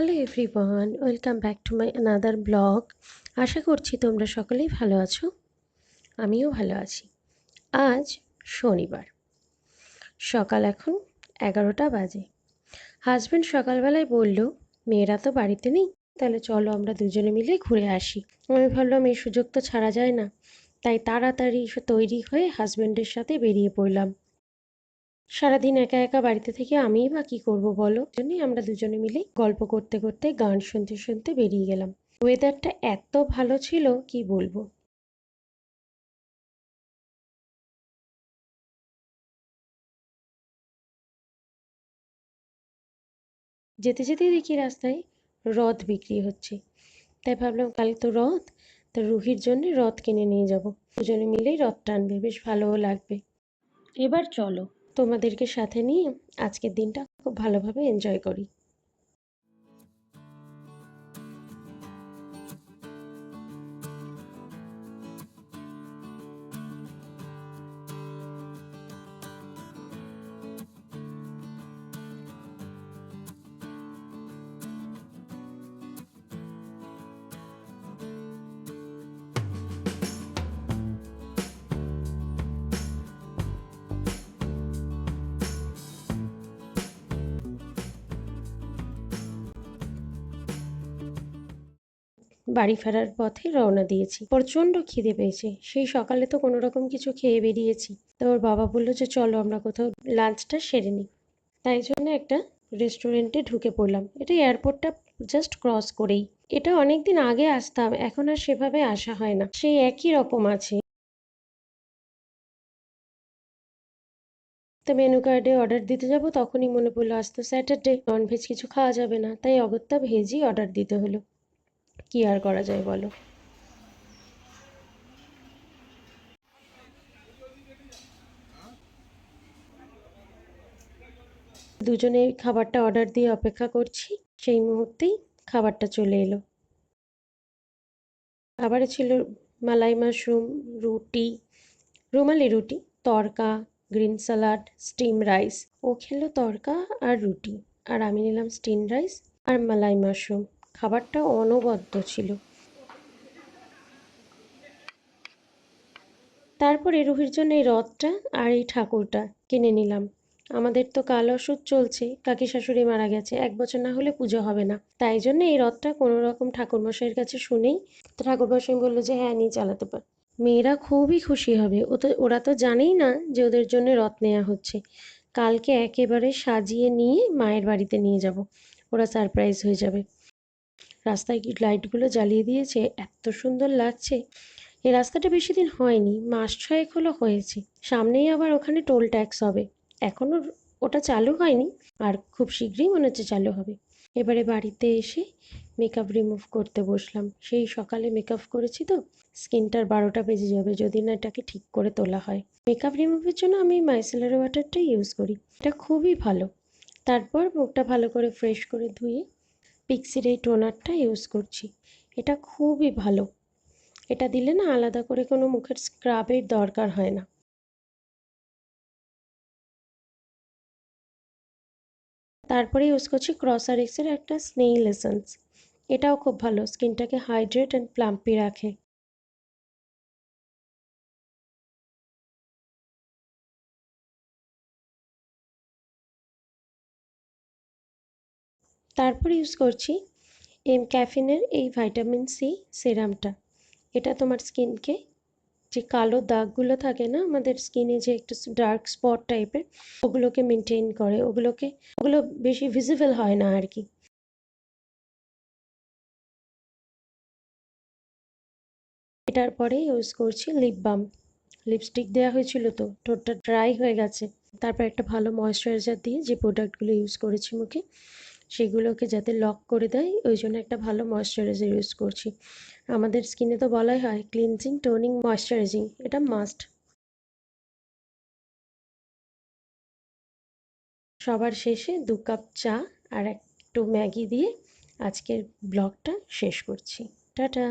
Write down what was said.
Hello everyone, welcome back to my another blog. আশা করছি তোমরা সকলেই ভালো আছো, আমিও ভালো আছি। আজ শনিবার, সকাল এখন 11টা বাজে। হাজব্যান্ড সকালবেলায় বলল, মেয়েরা তো বাড়িতে নেই, তাহলে চলো আমরা দুজনে মিলে ঘুরে আসি। আমি ভাবলাম এই সুযোগ তো ছাড়া যায় না, তাই তাড়াতাড়ি তৈরি হয়ে হাজব্যান্ডের সাথে বেরিয়ে পড়লাম। সারাদিন একা একা বাড়িতে থেকে আমিই বা কী করবো বলো, জন্যই আমরা দুজনে মিলে গল্প করতে করতে গান শুনতে শুনতে বেরিয়ে গেলাম। ওয়েদারটা এত ভালো ছিল কি বলবো। যেতে যেতে দেখি রাস্তায় রথ বিক্রি হচ্ছে, তাই ভাবলাম কাল তো রথ, তা রুহির জন্য রথ কিনে নিয়ে যাব। দুজনে মিলেই রথ টানবে, বেশ ভালোও লাগবে। এবার চলো তোমাদেরকে সাথে নিয়ে আজকের দিনটা খুব ভালোভাবে এনজয় করি। বাড়ি ফেরার পথে রওনা দিয়েছি। প্রচণ্ড খিদে পেয়েছে, সেই সকালে তো কোনো রকম কিছু খেয়ে বেরিয়েছি। তো ওর বাবা বললো যে চলো আমরা কোথাও লাঞ্চটা সেরে নিই। তাই জন্য একটা রেস্টুরেন্টে ঢুকে পড়লাম। এটা এয়ারপোর্টটা জাস্ট ক্রস করেই। এটা অনেক দিন আগে আসতাম, এখন আর সেভাবে আসা হয় না, সেই একই রকম আছে। তো মেনু কার্ডে অর্ডার দিতে যাব, তখনই মনে পড়লো আজ তো স্যাটারডে, ননভেজ কিছু খাওয়া যাবে না, তাই অগত্যা ভেজই অর্ডার দিতে হলো। কি আর করা যায় বলো। দুজনে খাবারটা অর্ডার দিয়ে অপেক্ষা করছি, সেই মুহূর্তেই খাবারটা চলে এলো। খাবারে ছিল মালাই মাশরুম, রুটি, রুমালি রুটি, তড়কা, গ্রিন স্যালাড, স্টিম রাইস। ও খেলো তড়কা আর রুটি, আর আমি নিলাম স্টিম রাইস আর মালাই মাশরুম। খাবারটা অনবদ্য ছিল। তারপরে রুহির জন্য এই রথটা আর এই ঠাকুরটা কিনে নিলাম। আমাদের তো কাল অসুখ চলছে, কাকি শাশুড়ি মারা গেছে, 1 বছর না হলে পুজো হবে না, তাই জন্য এই রথটা কোনো রকম ঠাকুরমশাইয়ের কাছে শুনেই তো ঠাকুরমশাই বললো যে হ্যাঁ নিয়ে চালাতে পার। মেয়েরা খুবই খুশি হবে, ওরা তো জানেই না যে ওদের জন্য রথ নেওয়া হচ্ছে। কালকে একেবারে সাজিয়ে নিয়ে মায়ের বাড়িতে নিয়ে যাব, ওরা সারপ্রাইজ হয়ে যাবে। রাস্তায় কি লাইটগুলো জ্বালিয়ে দিয়েছে, এত সুন্দর লাগছে। এই রাস্তাটা বেশি দিন হয়নি, মাস 6 হলো হয়েছে। সামনেই আবার ওখানে টোল ট্যাক্স হবে, এখনও ওটা চালু হয়নি, আর খুব শীঘ্রই মনে হচ্ছে চালু হবে। এবারে বাড়িতে এসে মেকআপ রিমুভ করতে বসলাম। সেই সকালে মেকআপ করেছি তো, স্কিনটার 12টা বেজে যাবে যদি না এটাকে ঠিক করে তোলা হয়। মেকআপ রিমুভের জন্য আমি মাইসেলার ওয়াটারটাই ইউজ করি, এটা খুবই ভালো। তারপর মুখটা ভালো করে ফ্রেশ করে ধুয়ে পিক্সির এই টোনারটা ইউজ করছি, এটা খুবই ভালো। এটা দিলে না আলাদা করে কোনো মুখের স্ক্রাবের দরকার হয় না। তারপরে ইউজ করছি ক্রসআরএক্সের একটা স্নেইল এসেন্স, এটাও খুব ভালো, স্কিনটাকে হাইড্রেট অ্যান্ড প্লাম্পি রাখে। তারপরে ইউজ করছি ক্যাফিনের এই ভাইটামিন সি সিরামটা। এটা তোমার স্কিনকে, যে কালো দাগগুলো থাকে না আমাদের স্কিনে, যে একটু ডার্ক স্পট টাইপের, ওগুলোকে মেনটেন করে, ওগুলো বেশি ভিজিবল হয় না আর কি। এটার পরে ইউজ করছি লিপ বাম। লিপস্টিক দেওয়া হয়েছিল তো ঠোঁটটা ড্রাই হয়ে গেছে, তারপর একটা ভালো ময়েশ্চারাইজার দিয়ে যে প্রোডাক্টগুলো ইউজ করেছি মুখে সেগুলোকে যাতে লক করে দেয়, ওই জন্য একটা ভালো ময়েশ্চারাইজার ইউজ করছি। আমাদের স্কিনে তো বলাই হয় ক্লিনজিং, টোনিং, ময়েশ্চারাইজিং, এটা মাস্ট। সবার শেষে 2 কাপ চা আর একটু ম্যাগি দিয়ে আজকের ব্লগটা শেষ করছি। টাটা।